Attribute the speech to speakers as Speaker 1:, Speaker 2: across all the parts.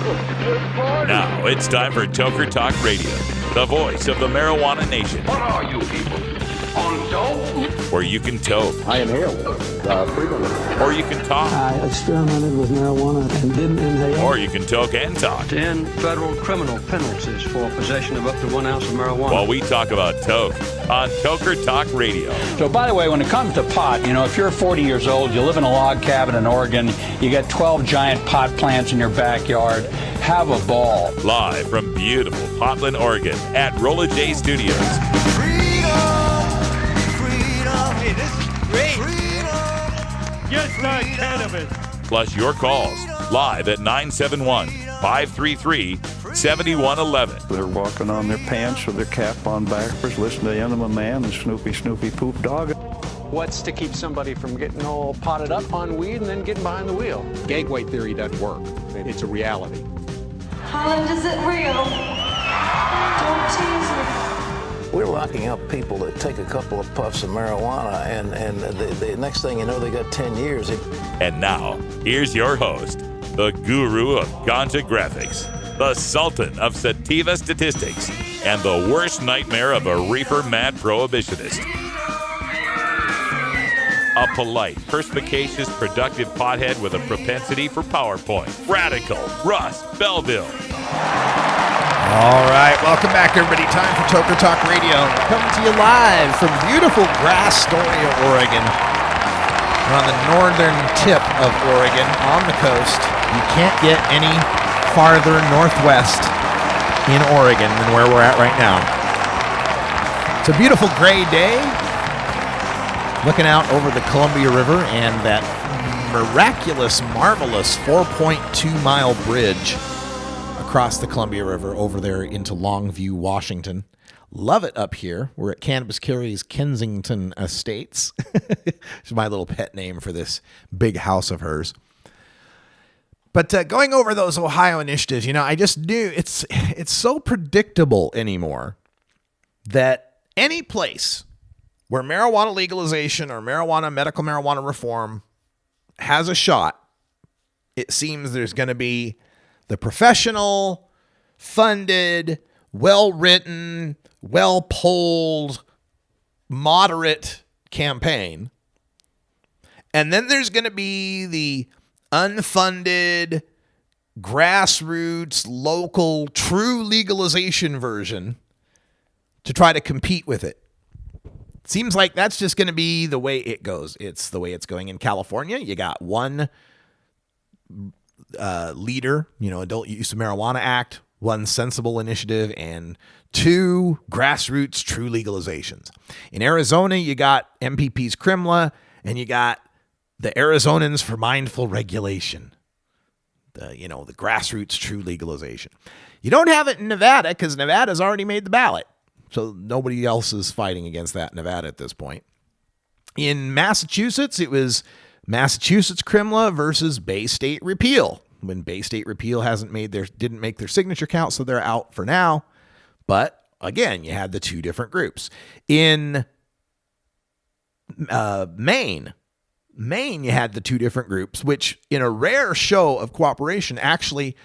Speaker 1: Now it's time for Toker Talk Radio, the voice of the marijuana nation.
Speaker 2: What are you people? On dope?
Speaker 1: Where you can toke.
Speaker 3: I inhale frequently.
Speaker 1: Or you can talk.
Speaker 4: I experimented with marijuana and didn't inhale.
Speaker 1: Or you can toke and talk.
Speaker 5: 10 federal criminal penalties for possession of up to 1 ounce of marijuana.
Speaker 1: While we talk about toke on Toker Talk Radio.
Speaker 6: So, by the way, when it comes to pot, if you're 40 years old, you live in a log cabin in Oregon, you got 12 giant pot plants in your backyard, have a ball.
Speaker 1: Live from beautiful Portland, Oregon at Rolla J Studios.
Speaker 7: Hey, this is great.
Speaker 8: Just not cannabis.
Speaker 1: Plus your calls live at 971-533-7111.
Speaker 9: They're walking on their pants with their cap on backwards, listening to Enema Man and Snoopy Poop Dog.
Speaker 10: What's to keep somebody from getting all potted up on weed and then getting behind the wheel? Gateway theory doesn't work. It's a reality.
Speaker 11: Holland, is it real? Don't tease me.
Speaker 12: We're locking up people that take a couple of puffs of marijuana, and the next thing you know, they got 10 years.
Speaker 1: And now, here's your host, the guru of ganja graphics, the sultan of sativa statistics, and the worst nightmare of a reefer-mad prohibitionist. A polite, perspicacious, productive pothead with a propensity for PowerPoint. Radical Russ Belville.
Speaker 13: All right, welcome back, everybody. Time for Toker Talk Radio. Coming to you live from beautiful Astoria, Oregon. We're on the northern tip of Oregon, on the coast. You can't get any farther northwest in Oregon than where we're at right now. It's a beautiful gray day. Looking out over the Columbia River and that miraculous, marvelous 4.2-mile bridge across the Columbia River over there into Longview, Washington. Love it up here. We're at Cannabis Carry's Kensington Estates. It's my little pet name for this big house of hers. But going over those Ohio initiatives, I just knew it's so predictable anymore that any place where marijuana legalization or medical marijuana reform has a shot, it seems there's going to be the professional, funded, well-written, well-polled, moderate campaign. And then there's going to be the unfunded, grassroots, local, true legalization version to try to compete with it. Seems like that's just going to be the way it goes. It's the way it's going in California. You got one leader, Adult Use of Marijuana Act, one sensible initiative, and two grassroots true legalizations. In Arizona, you got MPP's Crimla, and you got the Arizonans for Mindful Regulation, the grassroots true legalization. You don't have it in Nevada because Nevada's already made the ballot. So nobody else is fighting against that in Nevada at this point. In Massachusetts, it was Massachusetts Crimla versus Bay State Repeal. When Bay State Repeal didn't make their signature count, so they're out for now. But again, you had the two different groups. In Maine, you had the two different groups, which in a rare show of cooperation actually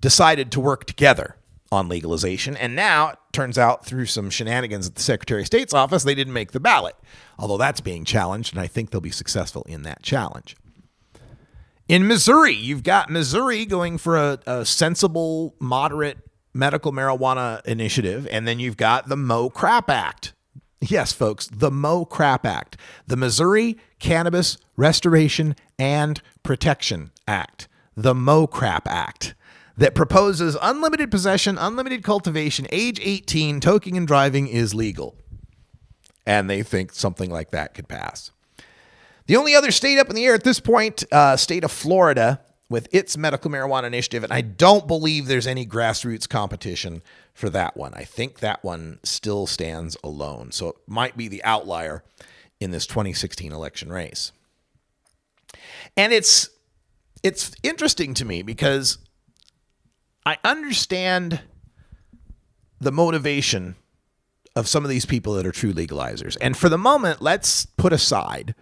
Speaker 13: decided to work together on legalization. And now it turns out through some shenanigans at the Secretary of State's office, they didn't make the ballot, although that's being challenged, and I think they'll be successful in that challenge. In Missouri, you've got Missouri going for a sensible, moderate medical marijuana initiative, and then you've got the Mo Crap Act. Yes, folks, the Mo Crap Act, the Missouri Cannabis Restoration and Protection Act, the Mo Crap Act, that proposes unlimited possession, unlimited cultivation, age 18, toking and driving is legal. And they think something like that could pass. The only other state up in the air at this point, state of Florida, with its medical marijuana initiative, and I don't believe there's any grassroots competition for that one. I think that one still stands alone. So it might be the outlier in this 2016 election race. And it's interesting to me because I understand the motivation of some of these people that are true legalizers. And for the moment, let's put aside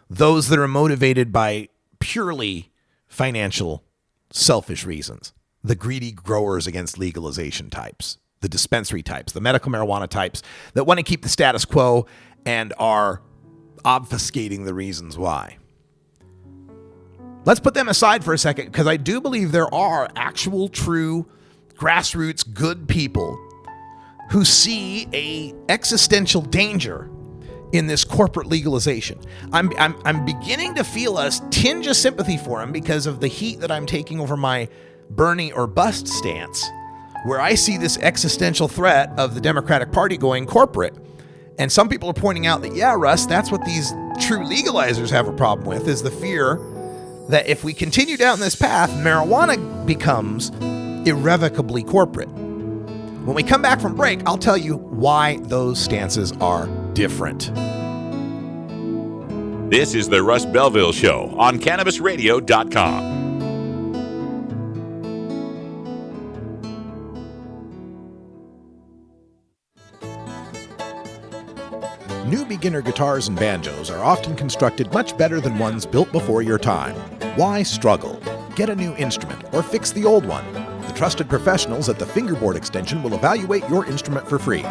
Speaker 13: those that are motivated by purely financial, selfish reasons. the greedy growers against legalization types, the dispensary types, the medical marijuana types that want to keep the status quo and are obfuscating the reasons why. Let's put them aside for a second, because I do believe there are actual, true, grassroots, good people who see a existential danger in this corporate legalization. I'm beginning to feel a tinge of sympathy for them because of the heat that I'm taking over my Bernie or bust stance, where I see this existential threat of the Democratic Party going corporate. And some people are pointing out that, yeah, Russ, that's what these true legalizers have a problem with, is the fear that if we continue down this path, marijuana becomes irrevocably corporate. When we come back from break, I'll tell you why those stances are different.
Speaker 1: This is the Russ Belville Show on CannabisRadio.com.
Speaker 13: New beginner guitars and banjos are often constructed much better than ones built before your time. Why struggle? Get a new instrument or fix the old one. The trusted professionals at the Fingerboard Extension will evaluate your instrument for free.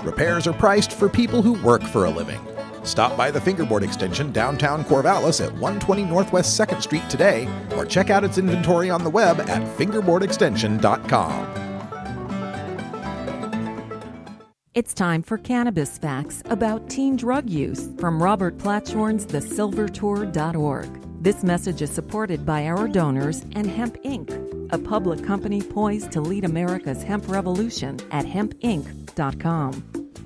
Speaker 13: Repairs are priced for people who work for a living. Stop by the Fingerboard Extension downtown Corvallis at 120 Northwest 2nd Street today, or check out its inventory on the web at fingerboardextension.com.
Speaker 14: It's time for Cannabis Facts about teen drug use from Robert Platshorn's thesilvertour.org. This message is supported by our donors and Hemp Inc., a public company poised to lead America's hemp revolution at hempinc.com.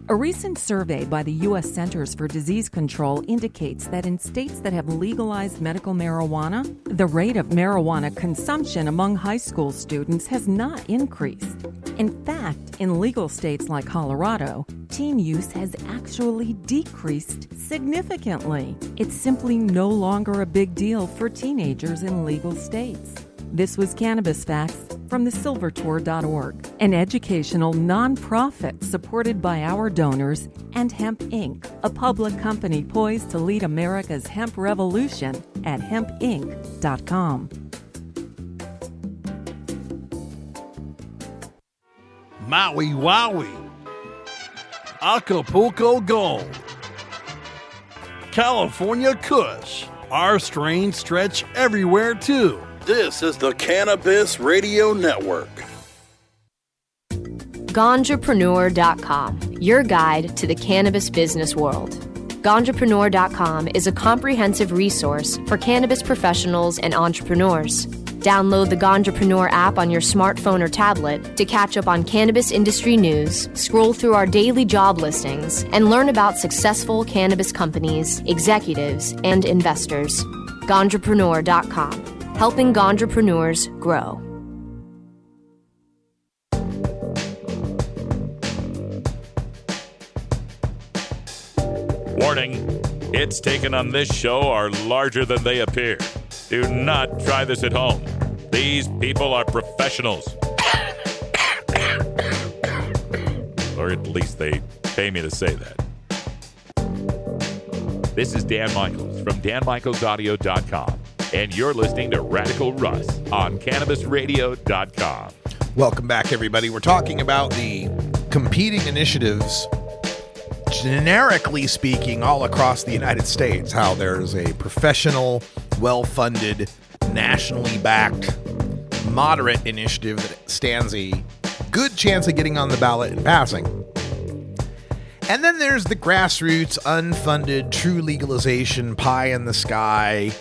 Speaker 14: A recent survey by the U.S. Centers for Disease Control indicates that in states that have legalized medical marijuana, the rate of marijuana consumption among high school students has not increased. In fact, in legal states like Colorado, teen use has actually decreased significantly. It's simply no longer a big deal for teenagers in legal states. This was Cannabis Facts from thesilvertour.org, an educational nonprofit supported by our donors and Hemp Inc., a public company poised to lead America's hemp revolution at hempinc.com.
Speaker 8: Maui Wowie, Acapulco Gold, California Kush. Our strains stretch everywhere too.
Speaker 15: This is the Cannabis Radio Network.
Speaker 16: Ganjapreneur.com, your guide to the cannabis business world. Ganjapreneur.com is a comprehensive resource for cannabis professionals and entrepreneurs. Download the Ganjapreneur app on your smartphone or tablet to catch up on cannabis industry news, scroll through our daily job listings, and learn about successful cannabis companies, executives, and investors. Ganjapreneur.com, helping ganjapreneurs grow.
Speaker 1: Warning, hits taken on this show are larger than they appear. Do not try this at home. These people are professionals. Or at least they pay me to say that. This is Dan Michaels from danmichaelsaudio.com, and you're listening to Radical Russ on CannabisRadio.com.
Speaker 13: Welcome back, everybody. We're talking about the competing initiatives, generically speaking, all across the United States, how there's a professional, well-funded, nationally backed, moderate initiative that stands a good chance of getting on the ballot and passing. And then there's the grassroots, unfunded, true legalization, pie in the sky,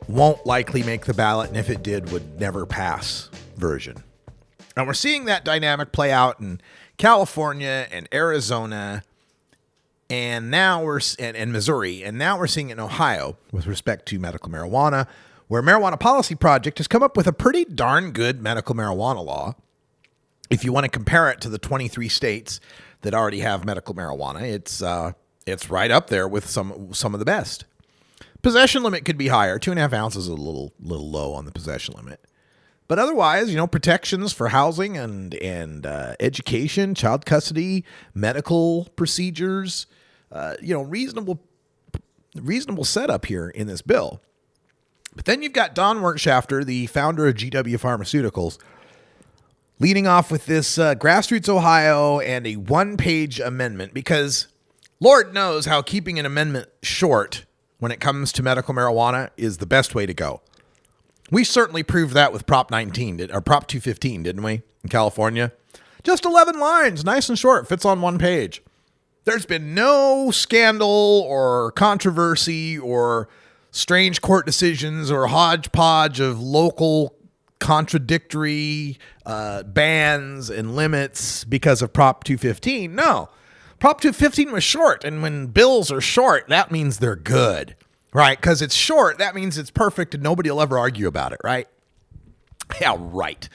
Speaker 13: won't likely make the ballot, and if it did, would never pass version. And we're seeing that dynamic play out in California and Arizona, and now and Missouri, and now we're seeing it in Ohio with respect to medical marijuana, where Marijuana Policy Project has come up with a pretty darn good medical marijuana law. If you want to compare it to the 23 states that already have medical marijuana, it's right up there with some of the best. Possession limit could be higher. 2.5 ounces is a little low on the possession limit. But otherwise, protections for housing and education, child custody, medical procedures, reasonable setup here in this bill. But then you've got Don Wertschafter, the founder of GW Pharmaceuticals, leading off with this Grassroots Ohio and a one-page amendment, because Lord knows how keeping an amendment short when it comes to medical marijuana is the best way to go. We certainly proved that with Prop 19, or Prop 215, didn't we, in California? Just 11 lines, nice and short, fits on one page. There's been no scandal or controversy or strange court decisions or hodgepodge of local contradictory bans and limits because of Prop 215. No. Prop 215 was short, and when bills are short, that means they're good, right? Because it's short, that means it's perfect and nobody will ever argue about it, right? Yeah, right.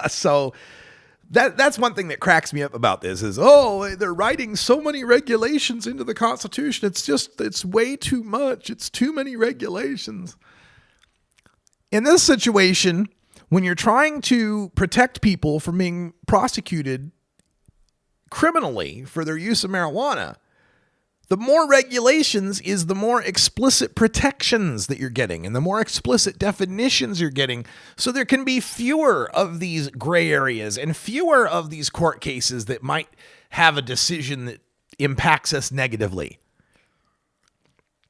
Speaker 13: So that's one thing that cracks me up about this is, they're writing so many regulations into the Constitution. It's way too much. It's too many regulations. In this situation, when you're trying to protect people from being prosecuted criminally for their use of marijuana, the more regulations is the more explicit protections that you're getting and the more explicit definitions you're getting. So there can be fewer of these gray areas and fewer of these court cases that might have a decision that impacts us negatively.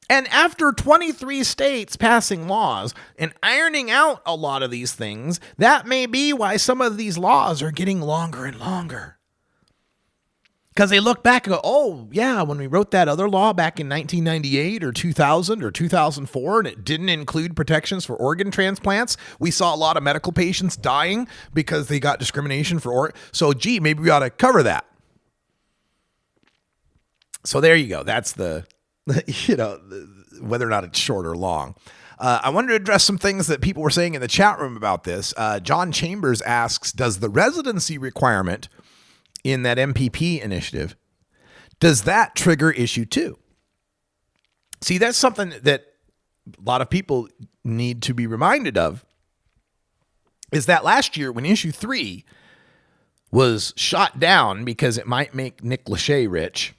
Speaker 13: And after 23 states passing laws and ironing out a lot of these things, that may be why some of these laws are getting longer and longer. Because they look back and go, oh, yeah, when we wrote that other law back in 1998 or 2000 or 2004, and it didn't include protections for organ transplants, we saw a lot of medical patients dying because they got discrimination for organ. So, gee, maybe we ought to cover that. So there you go. That's the whether or not it's short or long. I wanted to address some things that people were saying in the chat room about this. John Chambers asks, does the residency requirement in that MPP initiative, does that trigger issue 2? See, that's something that a lot of people need to be reminded of, is that last year when issue 3 was shot down because it might make Nick Lachey rich,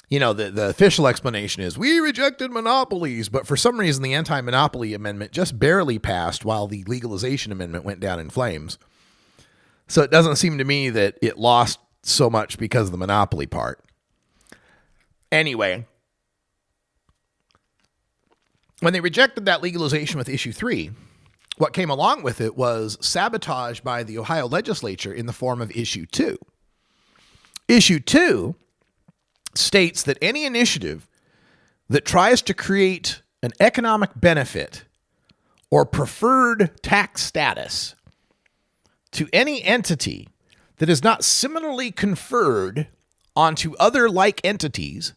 Speaker 13: the official explanation is we rejected monopolies, but for some reason the anti-monopoly amendment just barely passed while the legalization amendment went down in flames. So it doesn't seem to me that it lost so much because of the monopoly part. Anyway, when they rejected that legalization with issue 3, what came along with it was sabotage by the Ohio legislature in the form of issue 2. Issue 2 states that any initiative that tries to create an economic benefit or preferred tax status to any entity that is not similarly conferred onto other like entities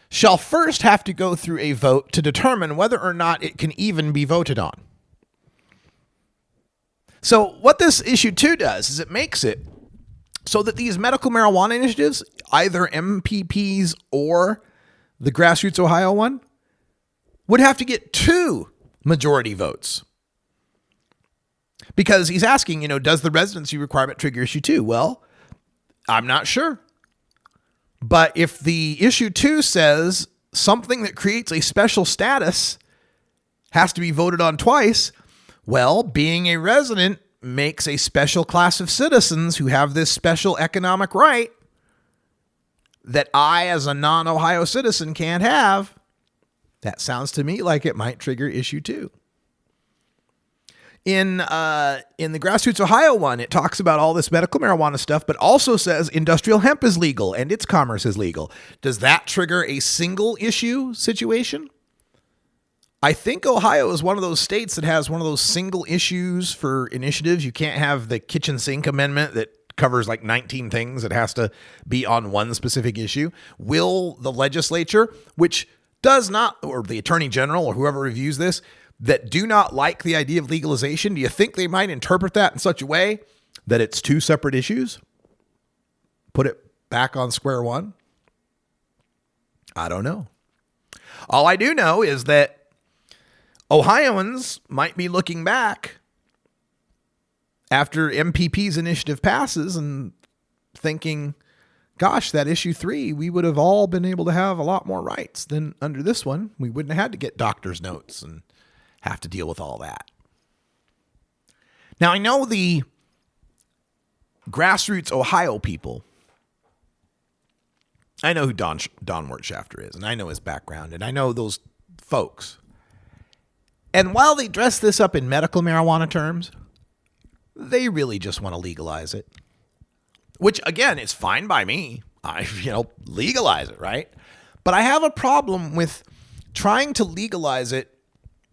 Speaker 13: shall first have to go through a vote to determine whether or not it can even be voted on. So what this issue 2 does is it makes it so that these medical marijuana initiatives, either MPPs or the Grassroots Ohio one, would have to get 2 majority votes. Because he's asking, does the residency requirement trigger issue 2? Well, I'm not sure. But if the issue 2 says something that creates a special status has to be voted on twice, well, being a resident makes a special class of citizens who have this special economic right that I, as a non-Ohio citizen, can't have. That sounds to me like it might trigger issue 2. In the Grassroots Ohio one, it talks about all this medical marijuana stuff, but also says industrial hemp is legal and its commerce is legal. Does that trigger a single issue situation? I think Ohio is one of those states that has one of those single issues for initiatives. You can't have the kitchen sink amendment that covers like 19 things. It has to be on one specific issue. Will the legislature, which does not, or the attorney general or whoever reviews this, that do not like the idea of legalization, do you think they might interpret that in such a way that it's 2 separate issues? Put it back on square one? I don't know. All I do know is that Ohioans might be looking back after MPP's initiative passes and thinking, gosh, that issue 3, we would have all been able to have a lot more rights than under this one. We wouldn't have had to get doctor's notes and have to deal with all that. Now, I know the grassroots Ohio people. I know who Don Wertschafter is, and I know his background, and I know those folks. And while they dress this up in medical marijuana terms, they really just want to legalize it. Which, again, is fine by me. Legalize it, right? But I have a problem with trying to legalize it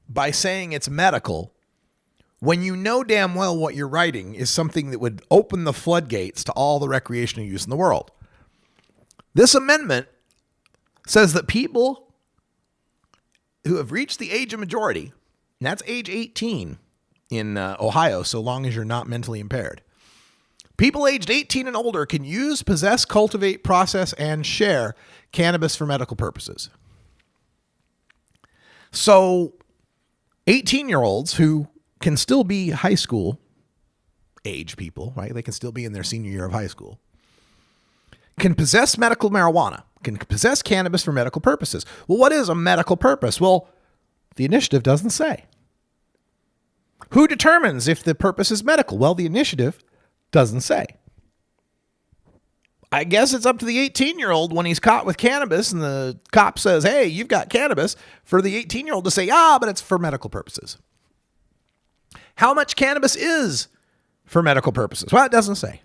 Speaker 13: by saying it's medical when you know damn well what you're writing is something that would open the floodgates to all the recreational use in the world. This amendment says that people who have reached the age of majority, and that's age 18 in Ohio, so long as you're not mentally impaired, people aged 18 and older can use, possess, cultivate, process, and share cannabis for medical purposes. So 18-year-olds who can still be high school age people, right? They can still be in their senior year of high school, can possess medical marijuana, can possess cannabis for medical purposes. Well, what is a medical purpose? Well, the initiative doesn't say. Who determines if the purpose is medical? Well, the initiative doesn't say. I guess it's up to the 18-year-old when he's caught with cannabis and the cop says, hey, you've got cannabis, for the 18-year-old to say, but it's for medical purposes. How much cannabis is for medical purposes? Well, it doesn't say.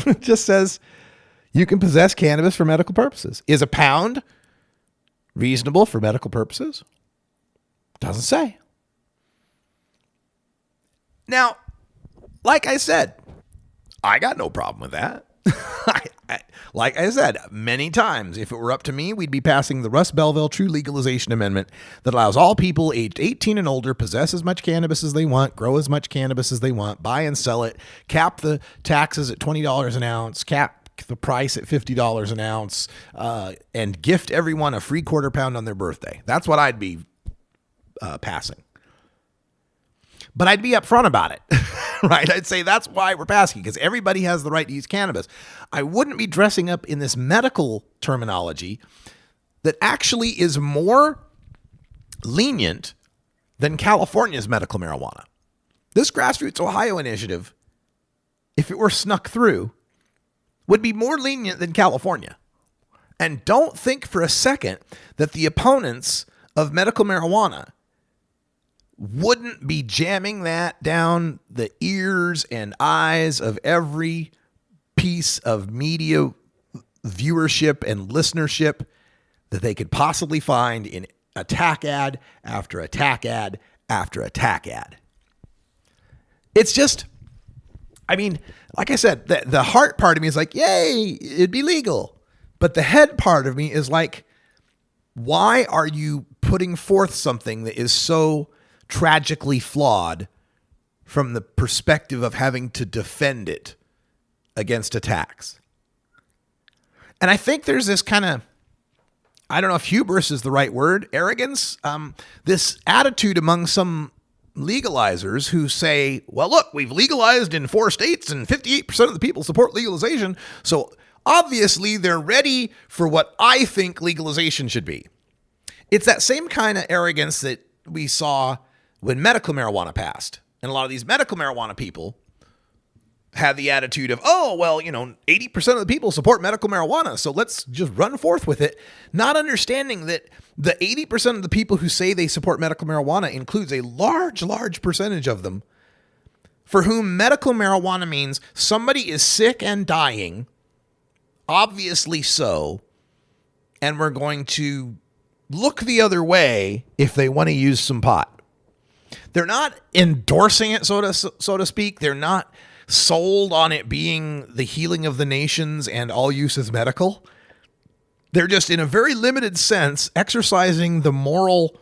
Speaker 13: It just says you can possess cannabis for medical purposes. Is a pound reasonable for medical purposes? Doesn't say. Now, like I said, I got no problem with that. Like I said many times, if it were up to me, we'd be passing the Russ Belville True Legalization Amendment that allows all people aged 18 and older possess as much cannabis as they want, grow as much cannabis as they want, buy and sell it, cap the taxes at $20 an ounce, cap the price at $50 an ounce, and gift everyone a free quarter pound on their birthday. That's what I'd be passing. But I'd be upfront about it, right? I'd say that's why we're passing, because everybody has the right to use cannabis. I wouldn't be dressing up in this medical terminology that actually is more lenient than California's medical marijuana. This Grassroots Ohio initiative, if it were snuck through, would be more lenient than California. And don't think for a second that the opponents of medical marijuana wouldn't be jamming that down the ears and eyes of every piece of media viewership and listenership that they could possibly find in attack ad after attack ad after attack ad. It's just, like I said, the heart part of me is like, yay, it'd be legal. But the head part of me is like, why are you putting forth something that is so tragically flawed from the perspective of having to defend it against attacks? And I think there's this kind of, I don't know if hubris is the right word, arrogance, this attitude among some legalizers who say, well, look, we've legalized in 4 states and 58% of the people support legalization. So obviously they're ready for what I think legalization should be. It's that same kind of arrogance that we saw when medical marijuana passed. And a lot of these medical marijuana people had the attitude of, 80% of the people support medical marijuana, so let's just run forth with it, not understanding that the 80% of the people who say they support medical marijuana includes a large, large percentage of them for whom medical marijuana means somebody is sick and dying, obviously so, and we're going to look the other way if they want to use some pot. They're not endorsing it, so to speak. They're not sold on it being the healing of the nations and all use is medical. They're just, in a very limited sense, exercising the moral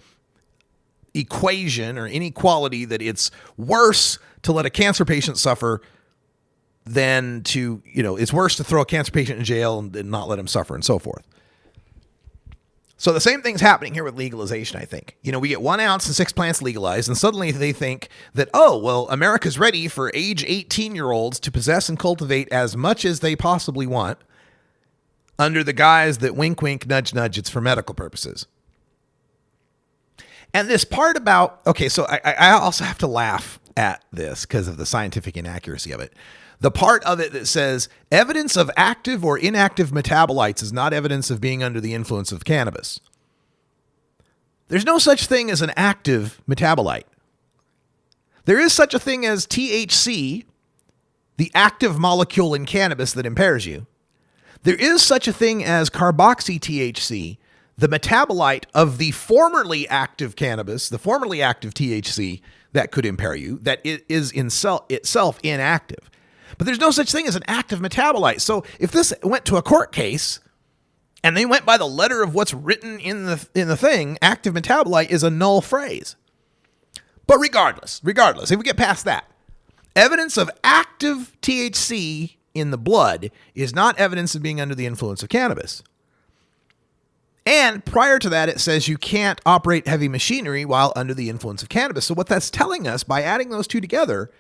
Speaker 13: equation or inequality that it's worse to let a cancer patient suffer than to, it's worse to throw a cancer patient in jail and not let him suffer and so forth. So the same thing's happening here with legalization, I think. We get 1 ounce and 6 plants legalized, and suddenly they think that, America's ready for age 18-year-olds to possess and cultivate as much as they possibly want under the guise that wink, wink, nudge, nudge, it's for medical purposes. And this part about, so I also have to laugh at this because of the scientific inaccuracy of it. The part of it that says evidence of active or inactive metabolites is not evidence of being under the influence of cannabis. There's no such thing as an active metabolite. There is such a thing as THC, the active molecule in cannabis that impairs you. There is such a thing as carboxy-THC, the metabolite of the formerly active cannabis, the formerly active THC that could impair you, that it is in itself inactive. But there's no such thing as an active metabolite. So if this went to a court case and they went by the letter of what's written in the thing, active metabolite is a null phrase. But regardless, if we get past that, evidence of active THC in the blood is not evidence of being under the influence of cannabis. And prior to that, it says you can't operate heavy machinery while under the influence of cannabis. So what that's telling us by adding those two together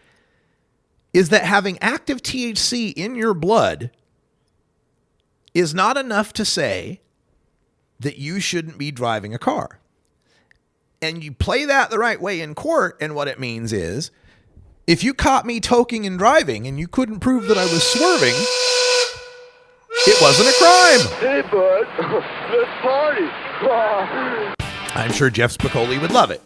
Speaker 13: is that having active THC in your blood is not enough to say that you shouldn't be driving a car. And you play that the right way in court, and what it means is, if you caught me toking and driving and you couldn't prove that I was swerving, it wasn't a crime.
Speaker 3: Hey, bud, let's party.
Speaker 13: I'm sure Jeff Spicoli would love it.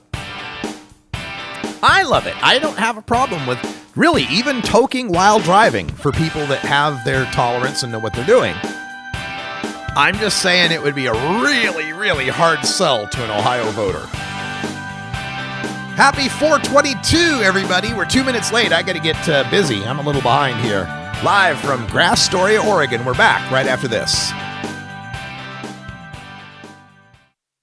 Speaker 13: I love it. I don't have a problem with really even toking while driving for people that have their tolerance and know what they're doing. I'm just saying it would be a really, really hard sell to an Ohio voter. Happy 422, everybody. We're 2 minutes late. I got to get busy. I'm a little behind here. Live from Astoria, Oregon. We're back right after this.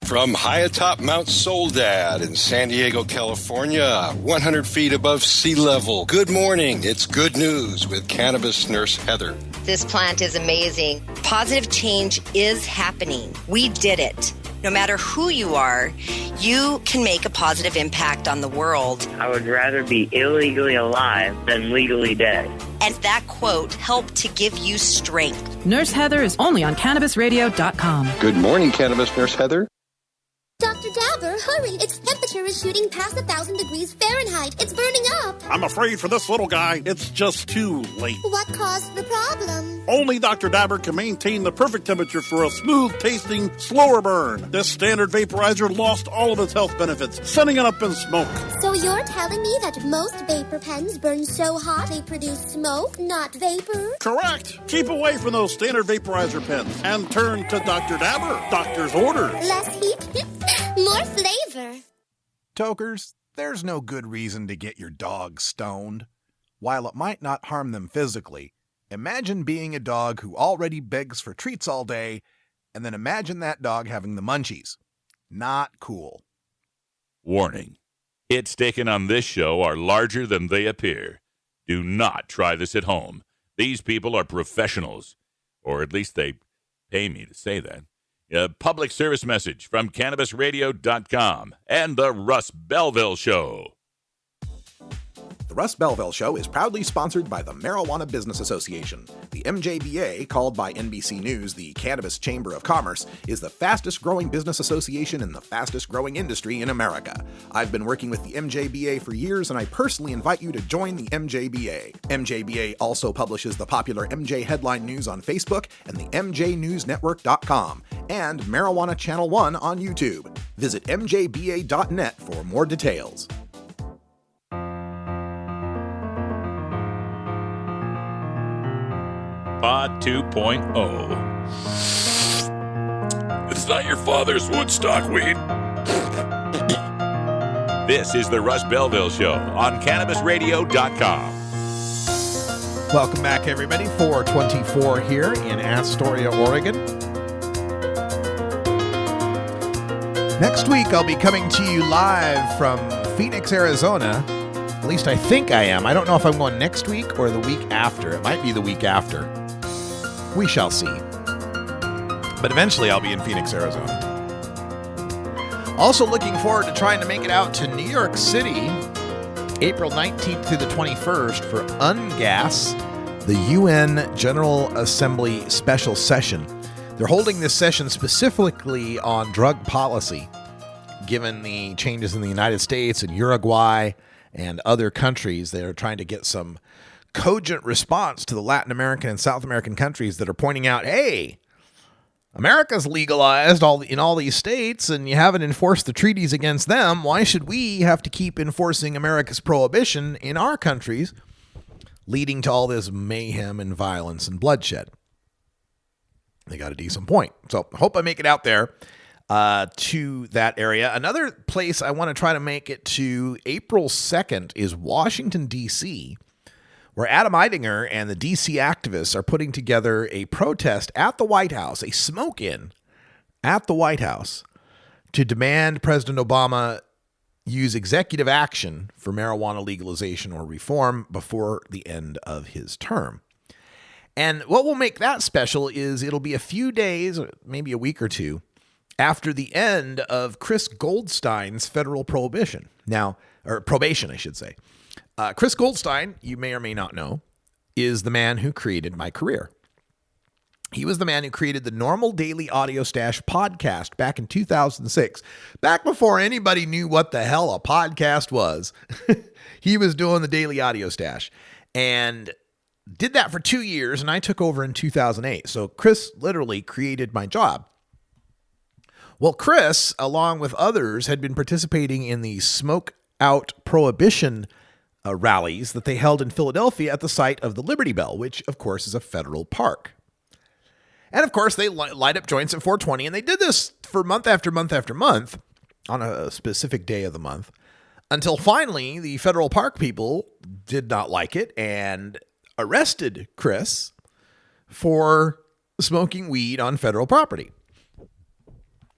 Speaker 17: From high atop Mount Soledad in San Diego, California, 100 feet above sea level. Good morning. It's good news with cannabis nurse Heather.
Speaker 18: This plant is amazing. Positive change is happening. We did it. No matter who you are, you can make a positive impact on the world.
Speaker 19: I would rather be illegally alive than legally dead.
Speaker 18: And that quote helped to give you strength.
Speaker 20: Nurse Heather is only on CannabisRadio.com.
Speaker 17: Good morning, cannabis nurse Heather.
Speaker 21: Dr. Dabber, hurry! Its temperature is shooting past 1,000 degrees Fahrenheit. It's burning up.
Speaker 8: I'm afraid for this little guy, it's just too late.
Speaker 21: What caused the problem?
Speaker 8: Only Dr. Dabber can maintain the perfect temperature for a smooth-tasting, slower burn. This standard vaporizer lost all of its health benefits, sending it up in smoke.
Speaker 21: So you're telling me that most vapor pens burn so hot they produce smoke, not vapor?
Speaker 8: Correct. Keep away from those standard vaporizer pens and turn to Dr. Dabber. Doctor's orders.
Speaker 21: Less heat, more flavor.
Speaker 13: Tokers, there's no good reason to get your dog stoned. While it might not harm them physically, imagine being a dog who already begs for treats all day, and then imagine that dog having the munchies. Not cool.
Speaker 1: Warning. Hits taken on this show are larger than they appear. Do not try this at home. These people are professionals, or at least they pay me to say that. A public service message from CannabisRadio.com and the Russ Belville Show.
Speaker 22: The Russ Belville Show is proudly sponsored by the Marijuana Business Association. The MJBA, called by NBC News the Cannabis Chamber of Commerce, is the fastest growing business association in the fastest growing industry in America. I've been working with the MJBA for years, and I personally invite you to join the MJBA. MJBA also publishes the popular MJ Headline News on Facebook and the MJNewsNetwork.com and Marijuana Channel 1 on YouTube. Visit mjba.net for more details.
Speaker 1: Pod 2.0. It's not your father's Woodstock weed. This is the Russ Belville Show on CannabisRadio.com.
Speaker 13: Welcome back, everybody. 424 here in Astoria, Oregon. Next week, I'll be coming to you live from Phoenix, Arizona. At least I think I am. I don't know if I'm going next week or the week after. It might be the week after. We shall see. But eventually I'll be in Phoenix, Arizona. Also looking forward to trying to make it out to New York City, April 19th through the 21st for UNGAS, the UN General Assembly Special Session. They're holding this session specifically on drug policy, given the changes in the United States and Uruguay and other countries. They are trying to get some cogent response to the Latin American and South American countries that are pointing out, hey, America's legalized in all these states, and you haven't enforced the treaties against them. Why should we have to keep enforcing America's prohibition in our countries, leading to all this mayhem and violence and bloodshed? They got a decent point. So I hope I make it out there to that area. Another place I want to try to make it to April 2nd is Washington, D.C., where Adam Eidinger and the D.C. activists are putting together a protest at the White House, a smoke-in at the White House, to demand President Obama use executive action for marijuana legalization or reform before the end of his term. And what will make that special is it'll be a few days, or maybe a week or two, after the end of Chris Goldstein's federal probation. Now, or probation, I should say. Chris Goldstein, you may or may not know, is the man who created my career. He was the man who created the Normal Daily Audio Stash podcast back in 2006. Back before anybody knew what the hell a podcast was, he was doing the Daily Audio Stash and did that for 2 years, and I took over in 2008. So Chris literally created my job. Well, Chris, along with others, had been participating in the Smoke Out Prohibition rallies that they held in Philadelphia at the site of the Liberty Bell, which, of course, is a federal park. And, of course, they light up joints at 420, and they did this for month after month after month on a specific day of the month until finally the federal park people did not like it and arrested Chris for smoking weed on federal property.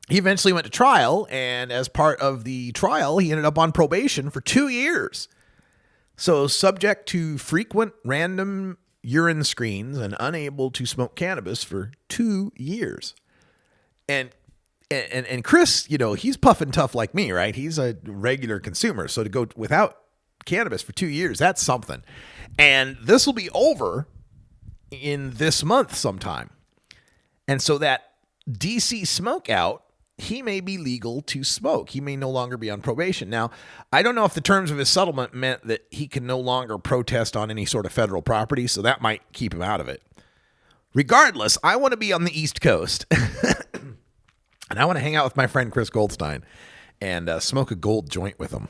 Speaker 13: He eventually went to trial, and as part of the trial, he ended up on probation for 2 years. So subject to frequent random urine screens and unable to smoke cannabis for 2 years. And Chris, he's puffing tough like me, right? He's a regular consumer. So to go without cannabis for 2 years, that's something. And this will be over in this month sometime. And so that DC smoke out, he may be legal to smoke. He may no longer be on probation. Now, I don't know if the terms of his settlement meant that he can no longer protest on any sort of federal property, so that might keep him out of it. Regardless, I want to be on the East Coast, and I want to hang out with my friend Chris Goldstein and smoke a gold joint with him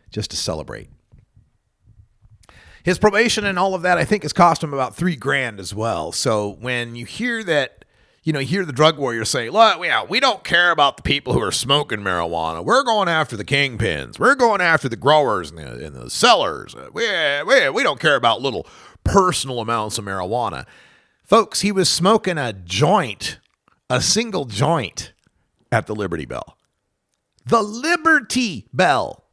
Speaker 13: just to celebrate. His probation and all of that, I think, has cost him about $3,000 as well. So when you hear that, you hear the drug warriors say, look, we don't care about the people who are smoking marijuana. We're going after the kingpins. We're going after the growers and the sellers. We don't care about little personal amounts of marijuana. Folks, he was smoking a single joint at the Liberty Bell. The Liberty Bell.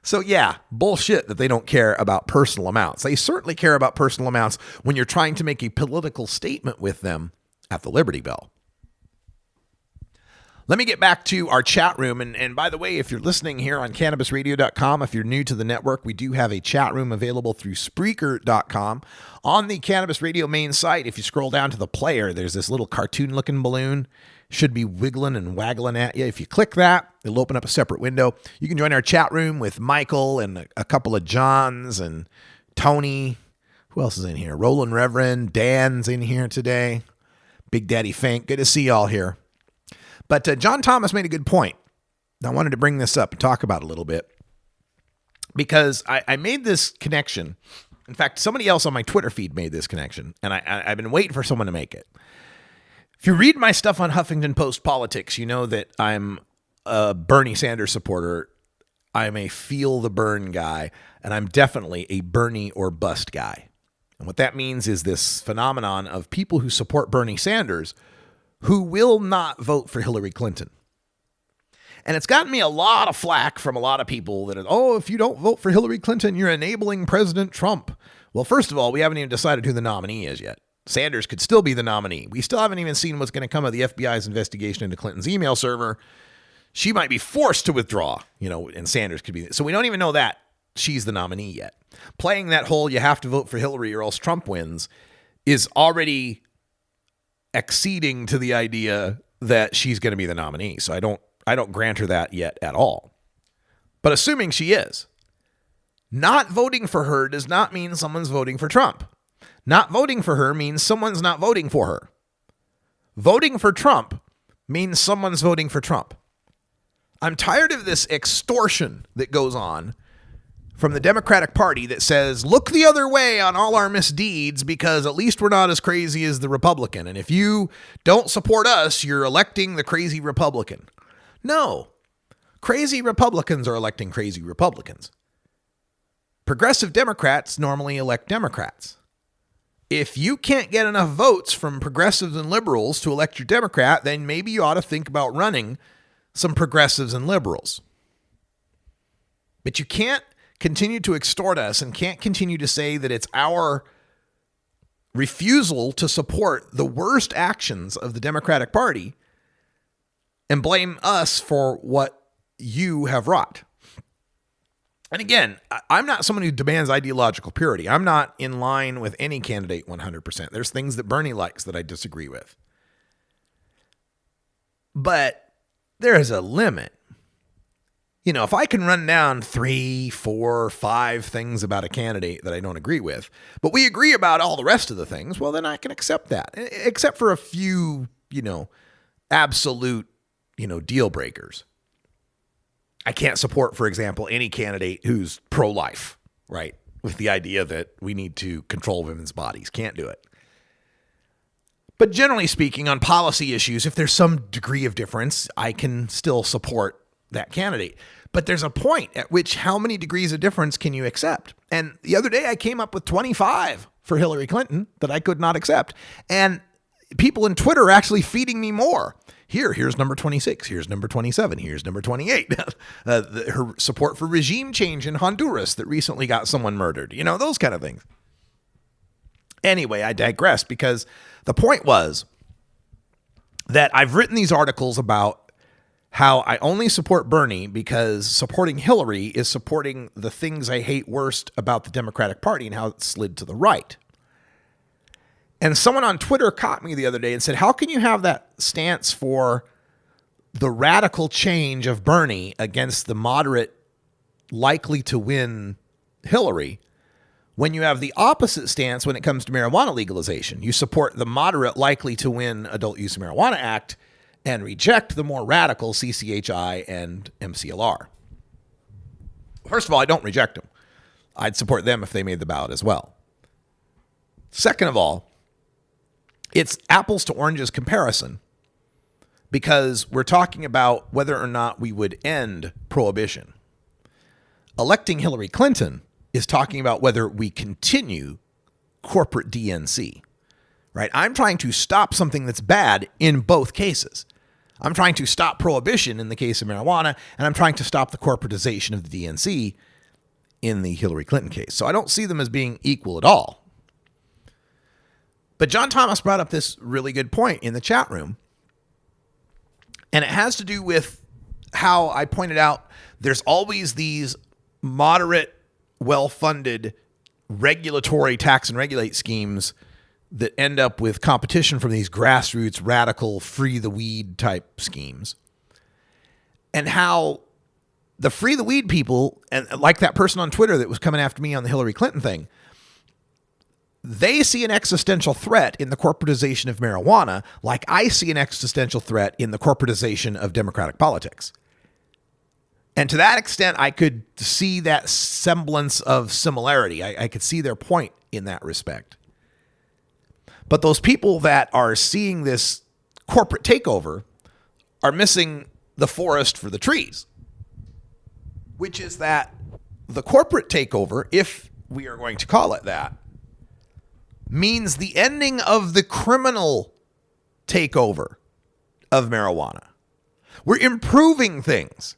Speaker 13: So yeah, bullshit that they don't care about personal amounts. They certainly care about personal amounts when you're trying to make a political statement with them at the Liberty Bell. Let me get back to our chat room. And by the way, if you're listening here on CannabisRadio.com, if you're new to the network, we do have a chat room available through Spreaker.com. On the Cannabis Radio main site, if you scroll down to the player, there's this little cartoon-looking balloon. Should be wiggling and waggling at you. If you click that, it'll open up a separate window. You can join our chat room with Michael and a couple of Johns and Tony. Who else is in here? Roland Reverend. Dan's in here today. Big Daddy Fink. Good to see y'all here. But John Thomas made a good point. I wanted to bring this up and talk about it a little bit because I made this connection. In fact, somebody else on my Twitter feed made this connection, and I've been waiting for someone to make it. If you read my stuff on Huffington Post Politics, you know that I'm a Bernie Sanders supporter. I'm a feel the burn guy, and I'm definitely a Bernie or bust guy. And what that means is this phenomenon of people who support Bernie Sanders who will not vote for Hillary Clinton. And it's gotten me a lot of flack from a lot of people that, if you don't vote for Hillary Clinton, you're enabling President Trump. Well, first of all, we haven't even decided who the nominee is yet. Sanders could still be the nominee. We still haven't even seen what's going to come of the FBI's investigation into Clinton's email server. She might be forced to withdraw, and Sanders could be. So we don't even know that she's the nominee yet. Playing that whole you have to vote for Hillary or else Trump wins is already acceding to the idea that she's going to be the nominee. So I don't grant her that yet at all. But assuming she is, not voting for her does not mean someone's voting for Trump. Not voting for her means someone's not voting for her. Voting for Trump means someone's voting for Trump. I'm tired of this extortion that goes on from the Democratic Party that says, look the other way on all our misdeeds because at least we're not as crazy as the Republican. And if you don't support us, you're electing the crazy Republican. No, crazy Republicans are electing crazy Republicans. Progressive Democrats normally elect Democrats. If you can't get enough votes from progressives and liberals to elect your Democrat, then maybe you ought to think about running some progressives and liberals. But you can't continue to extort us and can't continue to say that it's our refusal to support the worst actions of the Democratic Party and blame us for what you have wrought. And again, I'm not someone who demands ideological purity. I'm not in line with any candidate 100%. There's things that Bernie likes that I disagree with. But there is a limit. You know, if I can run down 3, 4, 5 things about a candidate that I don't agree with, but we agree about all the rest of the things, well, then I can accept that. Except for a few, absolute, deal breakers. I can't support, for example, any candidate who's pro-life, right? With the idea that we need to control women's bodies. Can't do it. But generally speaking, on policy issues, if there's some degree of difference, I can still support that candidate. But there's a point at which how many degrees of difference can you accept? And the other day I came up with 25 for Hillary Clinton that I could not accept. And people in Twitter are actually feeding me more. Here's number 26. Here's number 27. Here's number 28. Her support for regime change in Honduras that recently got someone murdered. Those kind of things. Anyway, I digress because the point was that I've written these articles about how I only support Bernie because supporting Hillary is supporting the things I hate worst about the Democratic Party and how it slid to the right. And someone on Twitter caught me the other day and said, how can you have that stance for the radical change of Bernie against the moderate likely to win Hillary when you have the opposite stance when it comes to marijuana legalization? You support the moderate likely to win Adult Use of Marijuana Act and reject the more radical CCHI and MCLR. First of all, I don't reject them. I'd support them if they made the ballot as well. Second of all, it's apples to oranges comparison because we're talking about whether or not we would end prohibition. Electing Hillary Clinton is talking about whether we continue corporate DNC, right? I'm trying to stop something that's bad in both cases. I'm trying to stop prohibition in the case of marijuana, and I'm trying to stop the corporatization of the DNC in the Hillary Clinton case. So I don't see them as being equal at all. But John Thomas brought up this really good point in the chat room, and it has to do with how I pointed out there's always these moderate, well-funded regulatory tax and regulate schemes that end up with competition from these grassroots, radical, free the weed type schemes. And how the free the weed people, and like that person on Twitter that was coming after me on the Hillary Clinton thing, they see an existential threat in the corporatization of marijuana like I see an existential threat in the corporatization of democratic politics. And to that extent, I could see that semblance of similarity. I could see their point in that respect. But those people that are seeing this corporate takeover are missing the forest for the trees, which is that the corporate takeover, if we are going to call it that, means the ending of the criminal takeover of marijuana. We're improving things.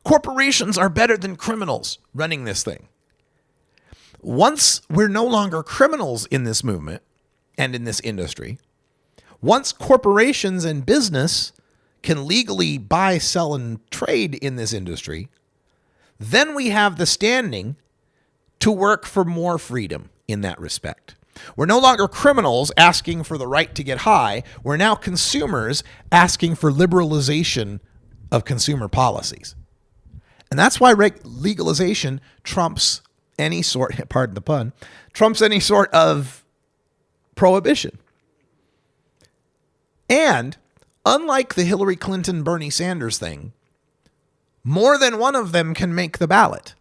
Speaker 13: Corporations are better than criminals running this thing. Once we're no longer criminals in this movement and in this industry, once corporations and business can legally buy, sell, and trade in this industry, then we have the standing to work for more freedom in that respect. We're no longer criminals asking for the right to get high. We're now consumers asking for liberalization of consumer policies. And that's why legalization trumps any sort, pardon the pun, trumps any sort of prohibition. And unlike the Hillary Clinton, Bernie Sanders thing, more than one of them can make the ballot.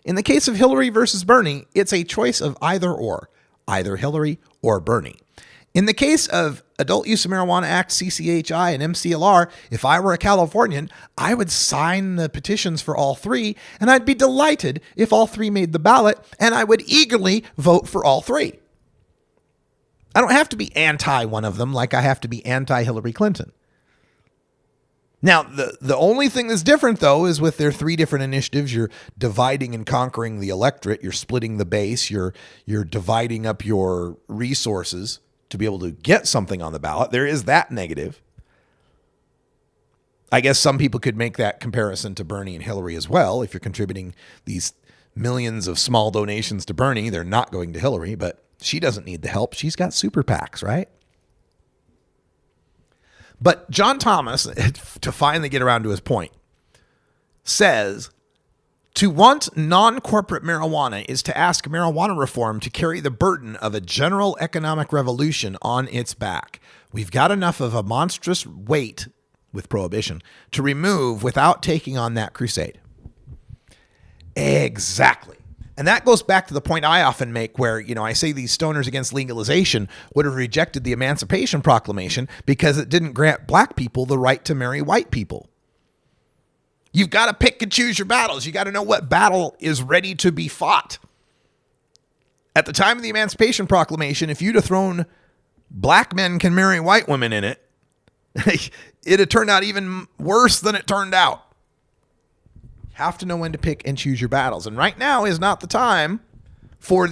Speaker 13: In the case of Hillary versus Bernie, it's a choice of either Hillary or Bernie. In the case of Adult Use of Marijuana Act, CCHI, and MCLR, if I were a Californian, I would sign the petitions for all three, and I'd be delighted if all three made the ballot, and I would eagerly vote for all three. I don't have to be anti one of them like I have to be anti-Hillary Clinton. Now, the only thing that's different, though, is with their three different initiatives, you're dividing and conquering the electorate, you're splitting the base, you're dividing up your resources to be able to get something on the ballot. There is that negative. I guess some people could make that comparison to Bernie and Hillary as well. If you're contributing these millions of small donations to Bernie, they're not going to Hillary, but she doesn't need the help. She's got super PACs, right? But John Thomas, to finally get around to his point, says to want non-corporate marijuana is to ask marijuana reform to carry the burden of a general economic revolution on its back. We've got enough of a monstrous weight with prohibition to remove without taking on that crusade. Exactly. And that goes back to the point I often make where, I say these stoners against legalization would have rejected the Emancipation Proclamation because it didn't grant black people the right to marry white people. You've got to pick and choose your battles. You got to know what battle is ready to be fought. At the time of the Emancipation Proclamation, if you'd have thrown black men can marry white women in it, it'd have turned out even worse than it turned out. Have to know when to pick and choose your battles. And right now is not the time for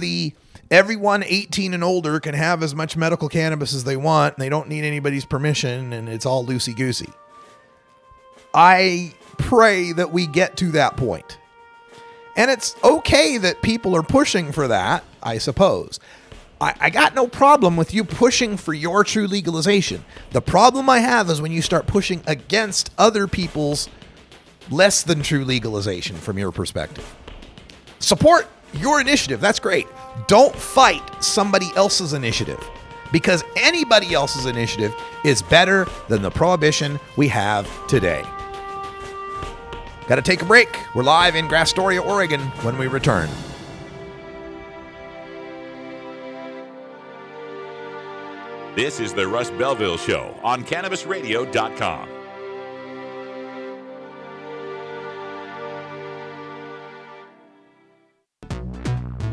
Speaker 13: everyone 18 and older can have as much medical cannabis as they want. And they don't need anybody's permission and it's all loosey-goosey. I pray that we get to that point. And it's okay that people are pushing for that, I suppose. I got no problem with you pushing for your true legalization. The problem I have is when you start pushing against other people's less than true legalization from your perspective. Support your initiative. That's great. Don't fight somebody else's initiative because anybody else's initiative is better than the prohibition we have today. Got to take a break. We're live in Astoria, Oregon when we return.
Speaker 1: This is the Russ Belville Show on CannabisRadio.com.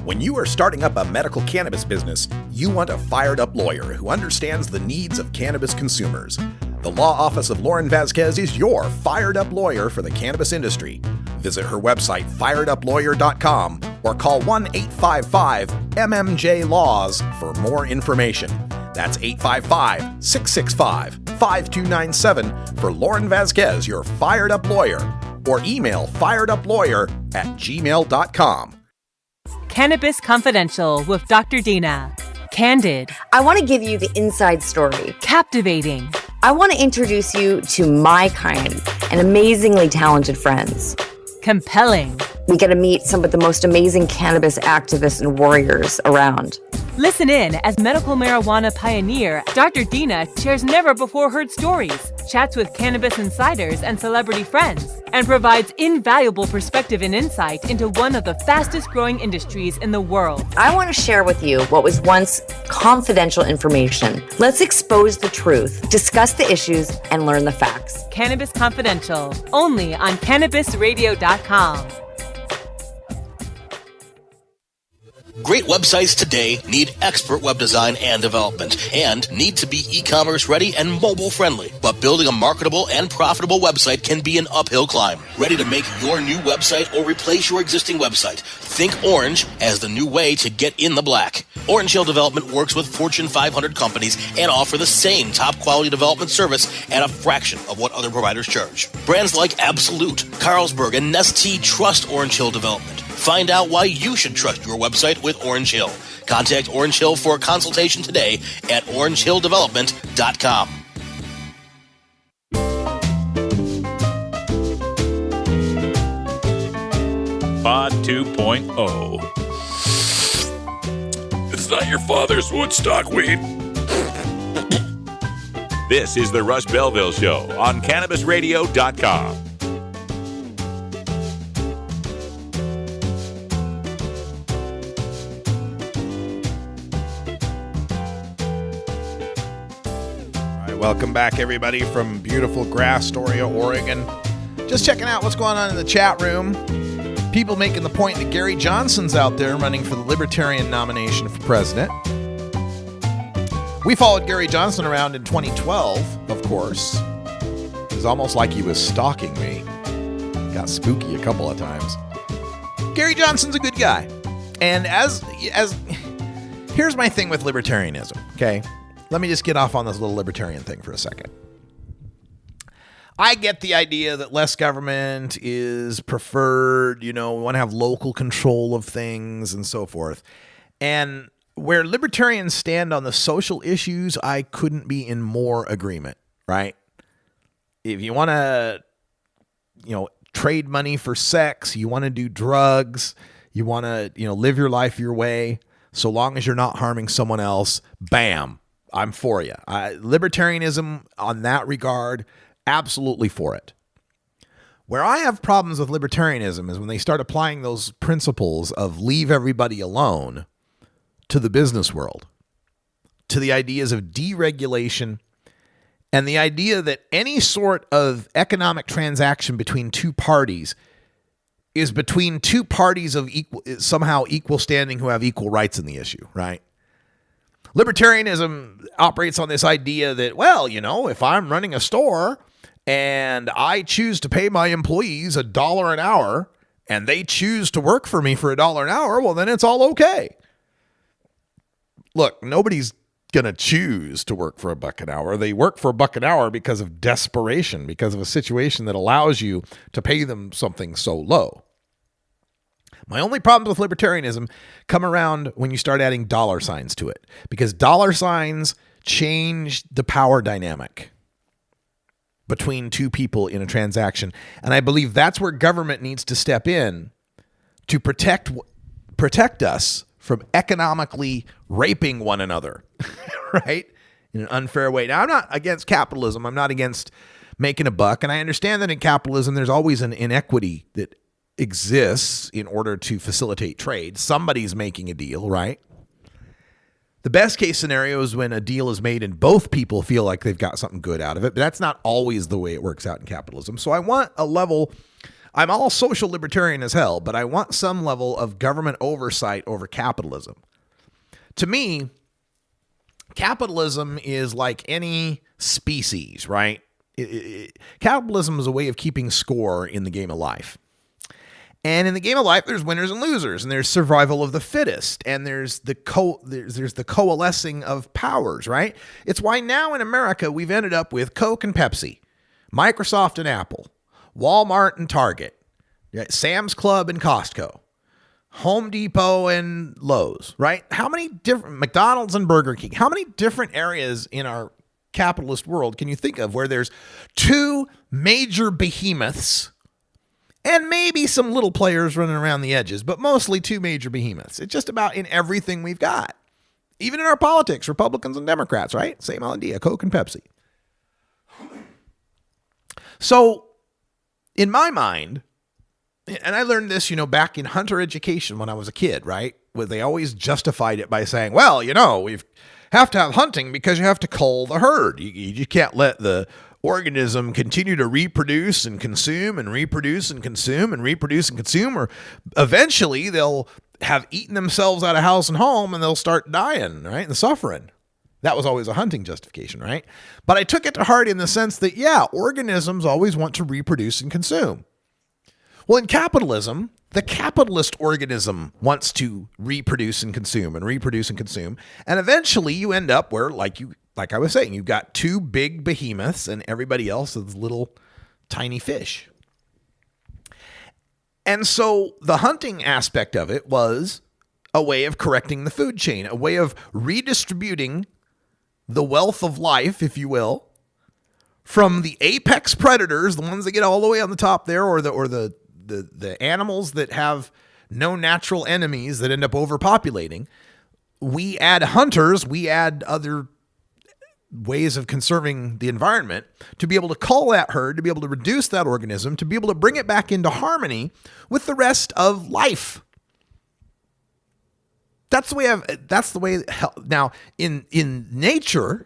Speaker 22: When you are starting up a medical cannabis business, you want a fired-up lawyer who understands the needs of cannabis consumers. The law office of Lauren Vasquez is your fired-up lawyer for the cannabis industry. Visit her website, fireduplawyer.com, or call 1-855-MMJ-LAWS for more information. That's 855-665-5297 for Lauren Vasquez, your fired-up lawyer, or email fireduplawyer@gmail.com.
Speaker 20: Cannabis Confidential with Dr. Dina. Candid.
Speaker 2: I want to give you the inside story.
Speaker 20: Captivating.
Speaker 2: I want to introduce you to my kind and amazingly talented friends.
Speaker 20: Compelling.
Speaker 2: We get to meet some of the most amazing cannabis activists and warriors around.
Speaker 20: Listen in as medical marijuana pioneer Dr. Dina shares never-before-heard stories, chats with cannabis insiders and celebrity friends, and provides invaluable perspective and insight into one of the fastest-growing industries in the world.
Speaker 2: I want to share with you what was once confidential information. Let's expose the truth, discuss the issues, and learn the facts.
Speaker 20: Cannabis Confidential, only on CannabisRadio.com.
Speaker 4: Great websites today need expert web design and development and need to be e-commerce ready and mobile friendly. But building a marketable and profitable website can be an uphill climb. Ready to make your new website or replace your existing website? Think Orange as the new way to get in the black. Orange Hill Development works with Fortune 500 companies and offer the same top quality development service at a fraction of what other providers charge. Brands like Absolute, Carlsberg, and Nestea trust Orange Hill Development. Find out why you should trust your website with Orange Hill. Contact Orange Hill for a consultation today at orangehilldevelopment.com.
Speaker 1: Pod 2.0. It's not your father's Woodstock weed. This is the Rush Belville Show on CannabisRadio.com.
Speaker 13: Welcome back, everybody, from beautiful Astoria, Oregon. Just checking out what's going on in the chat room. People making the point that Gary Johnson's out there running for the Libertarian nomination for president. We followed Gary Johnson around in 2012, of course. It was almost like he was stalking me. Got spooky a couple of times. Gary Johnson's a good guy. And as here's my thing with libertarianism, okay? Let me just get off on this little libertarian thing for a second. I get the idea that less government is preferred, we want to have local control of things and so forth. And where libertarians stand on the social issues, I couldn't be in more agreement, right? If you want to, trade money for sex, you want to do drugs, you want to, live your life your way, so long as you're not harming someone else, bam. I'm for you. Libertarianism on that regard, absolutely for it. Where I have problems with libertarianism is when they start applying those principles of leave everybody alone to the business world, to the ideas of deregulation, and the idea that any sort of economic transaction between two parties is between two parties of somehow equal standing who have equal rights in the issue, right? Libertarianism operates on this idea that, if I'm running a store and I choose to pay my employees $1 an hour and they choose to work for me for $1 an hour, well, then it's all okay. Look, nobody's going to choose to work for $1 an hour. They work for $1 an hour because of desperation, because of a situation that allows you to pay them something so low. My only problems with libertarianism come around when you start adding dollar signs to it, because dollar signs change the power dynamic between two people in a transaction. And I believe that's where government needs to step in to protect us from economically raping one another, right? In an unfair way. Now, I'm not against capitalism. I'm not against making a buck. And I understand that in capitalism, there's always an inequity that exists in order to facilitate trade. Somebody's making a deal, right? The best case scenario is when a deal is made and both people feel like they've got something good out of it, but that's not always the way it works out in capitalism. So I want a level, I'm all social libertarian as hell, but I want some level of government oversight over capitalism. To me, capitalism is like any species, right? Capitalism is a way of keeping score in the game of life. And in the game of life, there's winners and losers, and there's survival of the fittest, and there's the coalescing of powers, right? It's why now in America, we've ended up with Coke and Pepsi, Microsoft and Apple, Walmart and Target, Sam's Club and Costco, Home Depot and Lowe's, right? How many different, McDonald's and Burger King, how many different areas in our capitalist world can you think of where there's two major behemoths and maybe some little players running around the edges, but mostly two major behemoths? It's just about in everything we've got. Even in our politics, Republicans and Democrats, right? Same idea, Coke and Pepsi. So, in my mind, and I learned this, back in hunter education when I was a kid, right? Where they always justified it by saying, well, we have to have hunting because you have to cull the herd. You can't let the organism continue to reproduce and consume and reproduce and consume and reproduce and consume, or eventually they'll have eaten themselves out of house and home and they'll start dying, right? And suffering. That was always a hunting justification, right? But I took it to heart in the sense that, organisms always want to reproduce and consume. Well, in capitalism, the capitalist organism wants to reproduce and consume and reproduce and consume. And eventually you end up where, like I was saying, you've got two big behemoths and everybody else is little tiny fish. And so the hunting aspect of it was a way of correcting the food chain, a way of redistributing the wealth of life, if you will, from the apex predators, the ones that get all the way on the top there, or the the animals that have no natural enemies that end up overpopulating. We add hunters, we add other ways of conserving the environment to be able to cull that herd, to be able to reduce that organism, to be able to bring it back into harmony with the rest of life. That's the way. Now, in nature,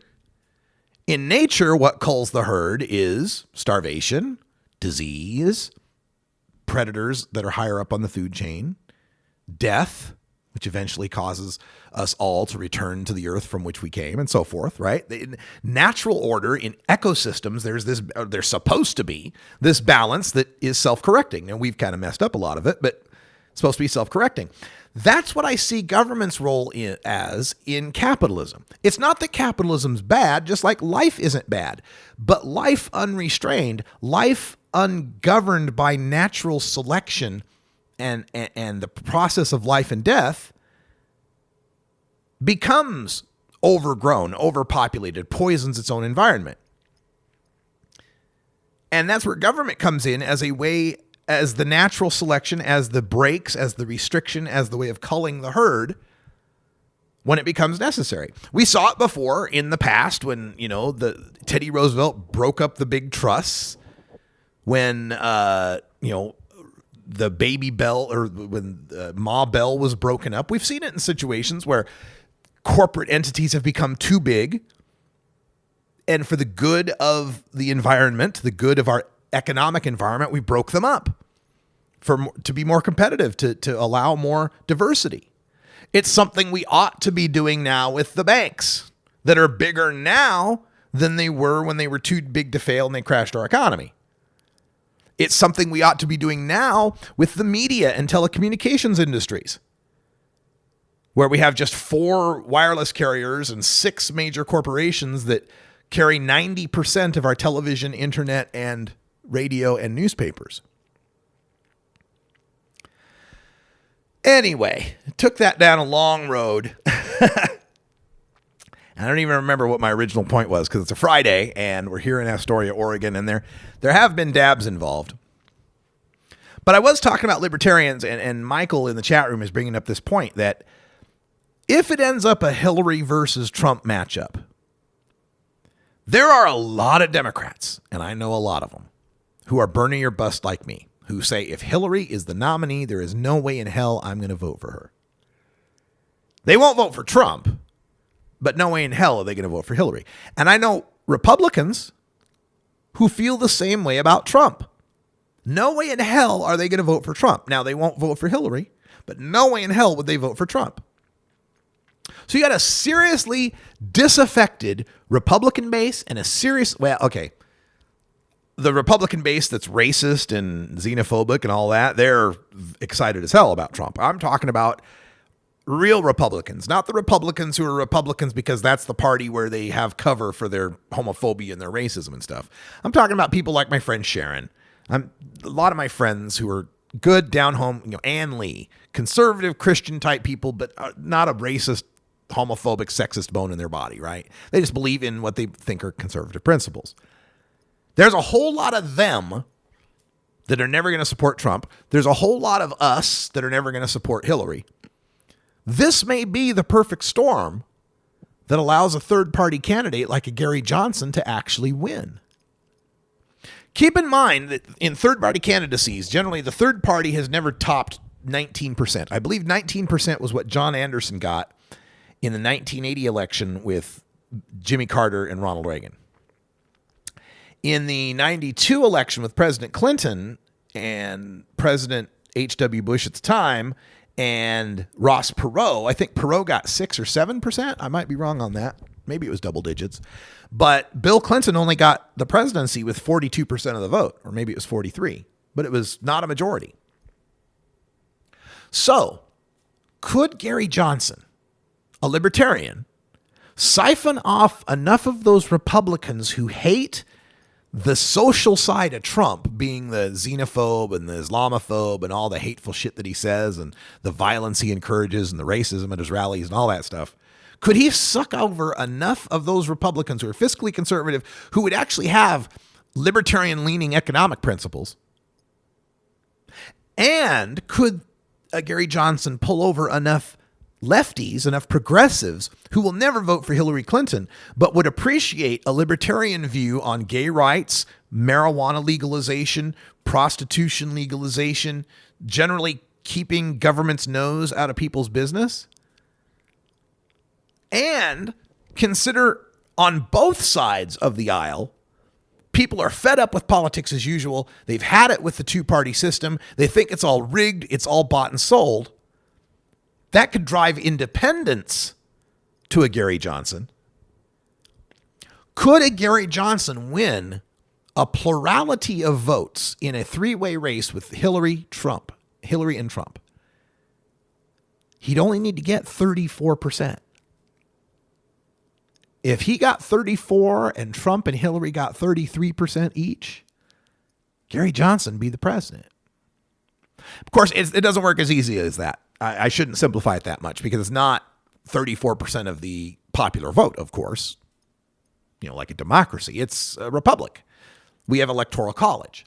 Speaker 13: what culls the herd is starvation, disease, predators that are higher up on the food chain, death, which eventually causes us all to return to the earth from which we came, and so forth, right? In natural order in ecosystems, there's supposed to be this balance that is self-correcting. And we've kind of messed up a lot of it, but it's supposed to be self-correcting. That's what I see government's role as in capitalism. It's not that capitalism's bad, just like life isn't bad, but life unrestrained, life ungoverned by natural selection and the process of life and death becomes overgrown, overpopulated, poisons its own environment. And that's where government comes in as a way, as the natural selection, as the breaks, as the restriction, as the way of culling the herd when it becomes necessary. We saw it before in the past when, the Teddy Roosevelt broke up the big trusts, when, the baby bell, or when Ma Bell was broken up. We've seen it in situations where corporate entities have become too big, and for the good of the environment, the good of our economic environment, we broke them up to be more competitive, to allow more diversity. It's something we ought to be doing now with the banks that are bigger now than they were when they were too big to fail and they crashed our economy. It's something we ought to be doing now with the media and telecommunications industries, where we have just 4 wireless carriers and 6 major corporations that carry 90% of our television, internet, and radio and newspapers. Anyway, took that down a long road. I don't even remember what my original point was, because it's a Friday and we're here in Astoria, Oregon, and there have been dabs involved. But I was talking about libertarians, and Michael in the chat room is bringing up this point that if it ends up a Hillary versus Trump matchup, there are a lot of Democrats, and I know a lot of them, who are Bernie or bust like me, who say if Hillary is the nominee, there is no way in hell I'm going to vote for her. They won't vote for Trump, but no way in hell are they going to vote for Hillary. And I know Republicans who feel the same way about Trump. No way in hell are they going to vote for Trump. Now, they won't vote for Hillary, but no way in hell would they vote for Trump. So you got a seriously disaffected Republican base and the Republican base that's racist and xenophobic and all that, they're excited as hell about Trump. I'm talking about real Republicans, not the Republicans who are Republicans because that's the party where they have cover for their homophobia and their racism and stuff. I'm talking about people like my friend Sharon. A lot of my friends who are good, down home, Ann Lee, conservative Christian type people, but not a racist, homophobic, sexist bone in their body, right? They just believe in what they think are conservative principles. There's a whole lot of them that are never going to support Trump. There's a whole lot of us that are never going to support Hillary. This may be the perfect storm that allows a third-party candidate like a Gary Johnson to actually win. Keep in mind that in third-party candidacies, generally the third party has never topped 19%. I believe 19% was what John Anderson got in the 1980 election with Jimmy Carter and Ronald Reagan. In the 92 election with President Clinton and President H.W. Bush at the time and Ross Perot, I think Perot got 6 or 7%. I might be wrong on that. Maybe it was double digits. But Bill Clinton only got the presidency with 42% of the vote, or maybe it was 43, but it was not a majority. So, could Gary Johnson, a libertarian, siphon off enough of those Republicans who hate the social side of Trump, being the xenophobe and the Islamophobe and all the hateful shit that he says and the violence he encourages and the racism at his rallies and all that stuff? Could he suck over enough of those Republicans who are fiscally conservative, who would actually have libertarian-leaning economic principles, And could Gary Johnson pull over enough lefties, enough progressives who will never vote for Hillary Clinton, but would appreciate a libertarian view on gay rights, marijuana legalization, prostitution legalization, generally keeping government's nose out of people's business? And consider on both sides of the aisle, people are fed up with politics as usual. They've had it with the two-party system. They think it's all rigged. It's all bought and sold. That could drive independents to a Gary Johnson. Could a Gary Johnson win a plurality of votes in a three-way race with Hillary and Trump? He'd only need to get 34%. If he got 34 and Trump and Hillary got 33% each, Gary Johnson be the president. Of course, it doesn't work as easy as that. I shouldn't simplify it that much because it's not 34% of the popular vote, of course. Like a democracy. It's a republic. We have electoral college.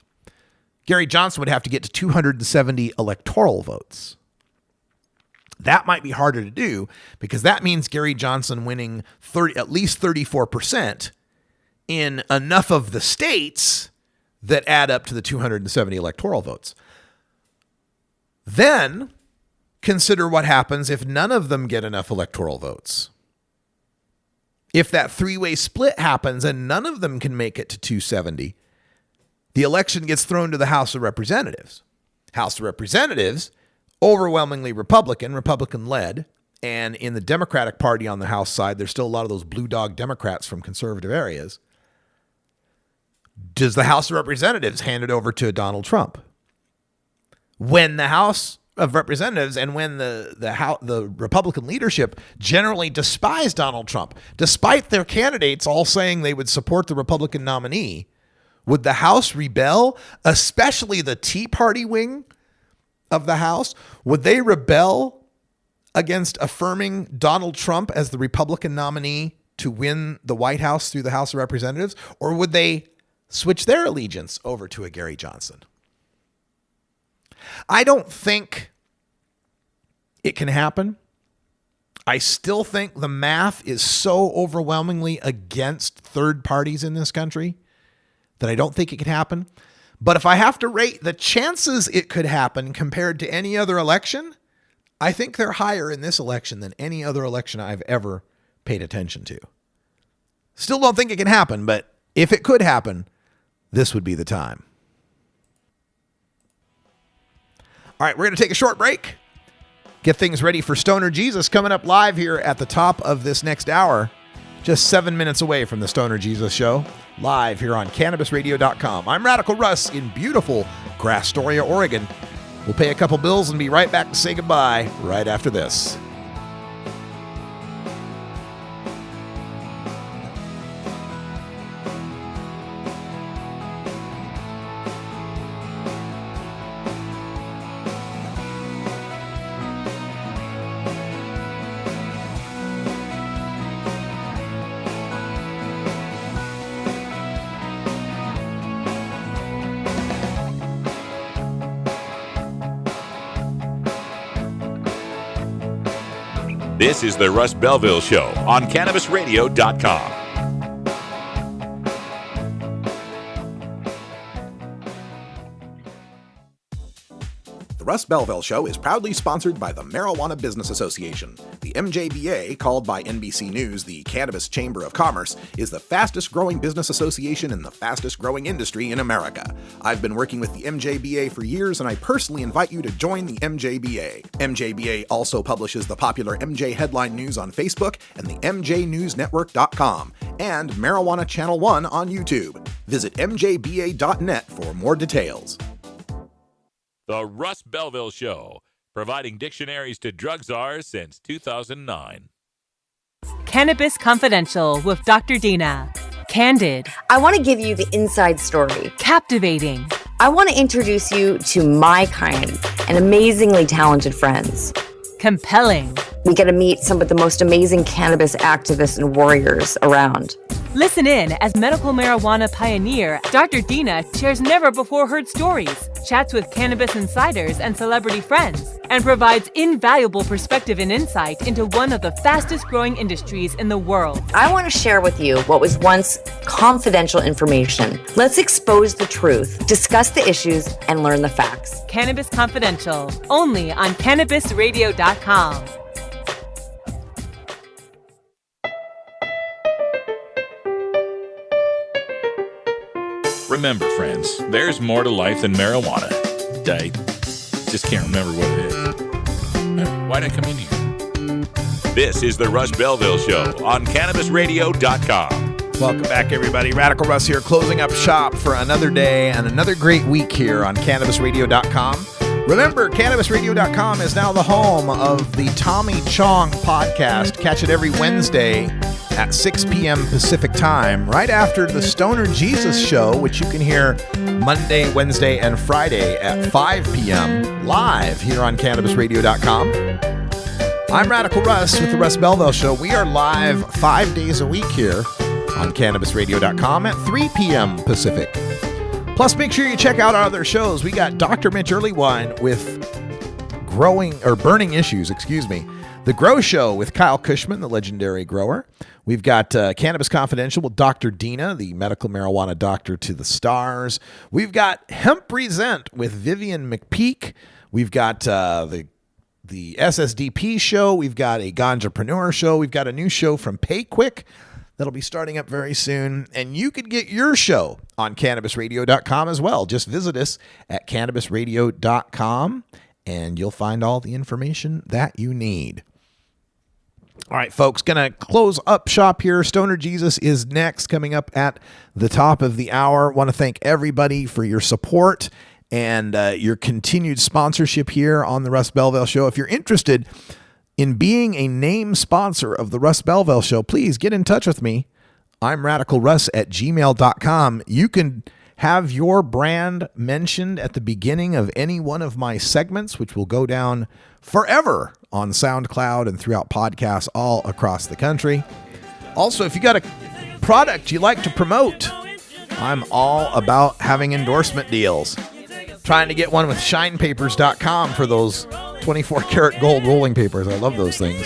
Speaker 13: Gary Johnson would have to get to 270 electoral votes. That might be harder to do because that means Gary Johnson winning at least 34% in enough of the states that add up to the 270 electoral votes. Then consider what happens if none of them get enough electoral votes. If that three-way split happens and none of them can make it to 270, the election gets thrown to the House of Representatives. House of Representatives, overwhelmingly Republican-led, and in the Democratic Party on the House side, there's still a lot of those blue dog Democrats from conservative areas. Does the House of Representatives hand it over to Donald Trump? When the House of Representatives and when the Republican leadership generally despise Donald Trump, despite their candidates all saying they would support the Republican nominee, would the House rebel, especially the Tea Party wing of the House? Would they rebel against affirming Donald Trump as the Republican nominee to win the White House through the House of Representatives? Or would they switch their allegiance over to a Gary Johnson? I don't think it can happen. I still think the math is so overwhelmingly against third parties in this country that I don't think it could happen. But if I have to rate the chances it could happen compared to any other election, I think they're higher in this election than any other election I've ever paid attention to. Still don't think it can happen, but if it could happen, this would be the time. All right, we're going to take a short break. Get things ready for Stoner Jesus coming up live here at the top of this next hour. Just 7 minutes away from the Stoner Jesus Show, live here on CannabisRadio.com. I'm Radical Russ in beautiful Astoria, Oregon. We'll pay a couple bills and be right back to say goodbye right after this.
Speaker 1: This is the Russ Belville Show on CannabisRadio.com.
Speaker 22: The Russ Belville Show is proudly sponsored by the Marijuana Business Association. The MJBA, called by NBC News the Cannabis Chamber of Commerce, is the fastest growing business association in the fastest growing industry in America. I've been working with the MJBA for years, and I personally invite you to join the MJBA. MJBA also publishes the popular MJ Headline News on Facebook and the MJNewsNetwork.com and Marijuana Channel 1 on YouTube. Visit mjba.net for more details.
Speaker 1: The Russ Belville Show, providing dictionaries to drug czars since 2009.
Speaker 20: Cannabis Confidential with Dr. Dina. Candid.
Speaker 2: I want to give you the inside story.
Speaker 20: Captivating.
Speaker 2: I want to introduce you to my kind and amazingly talented friends.
Speaker 20: Compelling.
Speaker 2: We get to meet some of the most amazing cannabis activists and warriors around.
Speaker 20: Listen in as medical marijuana pioneer Dr. Dina shares never-before-heard stories, chats with cannabis insiders and celebrity friends, and provides invaluable perspective and insight into one of the fastest-growing industries in the world.
Speaker 2: I want to share with you what was once confidential information. Let's expose the truth, discuss the issues, and learn the facts.
Speaker 20: Cannabis Confidential, only on CannabisRadio.com.
Speaker 1: Remember, friends, there's more to life than marijuana. I just can't remember what it is. Why'd I come in here? This is the Russ Belville Show on CannabisRadio.com.
Speaker 13: Welcome back, everybody. Radical Russ here, closing up shop for another day and another great week here on CannabisRadio.com. Remember, CannabisRadio.com is now the home of the Tommy Chong podcast. Catch it every Wednesday at 6 p.m. Pacific time, right after the Stoner Jesus show, which you can hear Monday, Wednesday, and Friday at 5 p.m. live here on CannabisRadio.com. I'm Radical Russ with the Russ Belville Show. We are live 5 days a week here on CannabisRadio.com at 3 p.m. Pacific. Plus, make sure you check out our other shows. We got Dr. Mitch Earlywine with Burning Issues, The Grow Show with Kyle Cushman, the legendary grower. We've got Cannabis Confidential with Dr. Dina, the medical marijuana doctor to the stars. We've got Hemp Present with Vivian McPeak. We've got the SSDP show. We've got a Ganjapreneur show. We've got a new show from PayQuick that'll be starting up very soon. And you could get your show on CannabisRadio.com as well. Just visit us at CannabisRadio.com and you'll find all the information that you need. All right, folks, going to close up shop here. Stoner Jesus is next, coming up at the top of the hour. Want to thank everybody for your support and your continued sponsorship here on the Russ Belville Show. If you're interested in being a name sponsor of the Russ Belville Show, please get in touch with me. I'm radicalruss@gmail.com. You can have your brand mentioned at the beginning of any one of my segments, which will go down forever on SoundCloud and throughout podcasts all across the country. Also, if you got a product you like to promote, I'm all about having endorsement deals. Trying to get one with shinepapers.com for those 24 karat gold rolling papers. I love those things.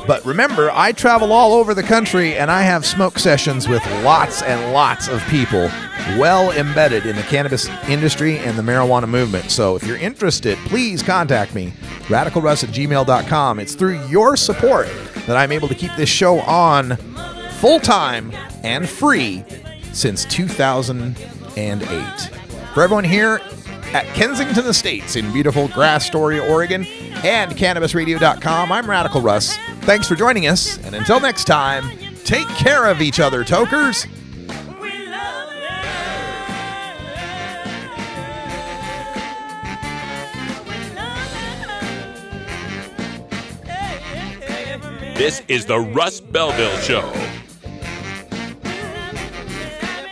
Speaker 13: But remember, I travel all over the country and I have smoke sessions with lots and lots of people well embedded in the cannabis industry and the marijuana movement. So if you're interested, please contact me, radicalruss@gmail.com. It's through your support that I'm able to keep this show on full-time and free since 2008. For everyone here at Kensington Estates in beautiful Grass Story, Oregon, and CannabisRadio.com, I'm Radical Russ. Thanks for joining us, and until next time, take care of each other, tokers.
Speaker 1: This is the Russ Belville Show.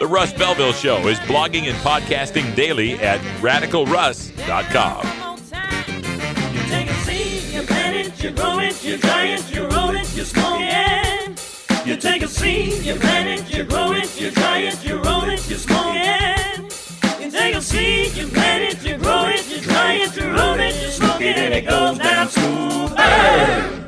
Speaker 1: The Russ Belville Show is blogging and podcasting daily at radicalruss.com.
Speaker 7: You take a seed, you plant it, you grow it, you dry it, you roll it, you smoke it. You take a seed, you plant it, you grow it, you dry it, you roll it, you smoke it. You take a seed, you plant it, you grow it, you dry it, you roll it, you smoke it, and it goes down smooth. Hey!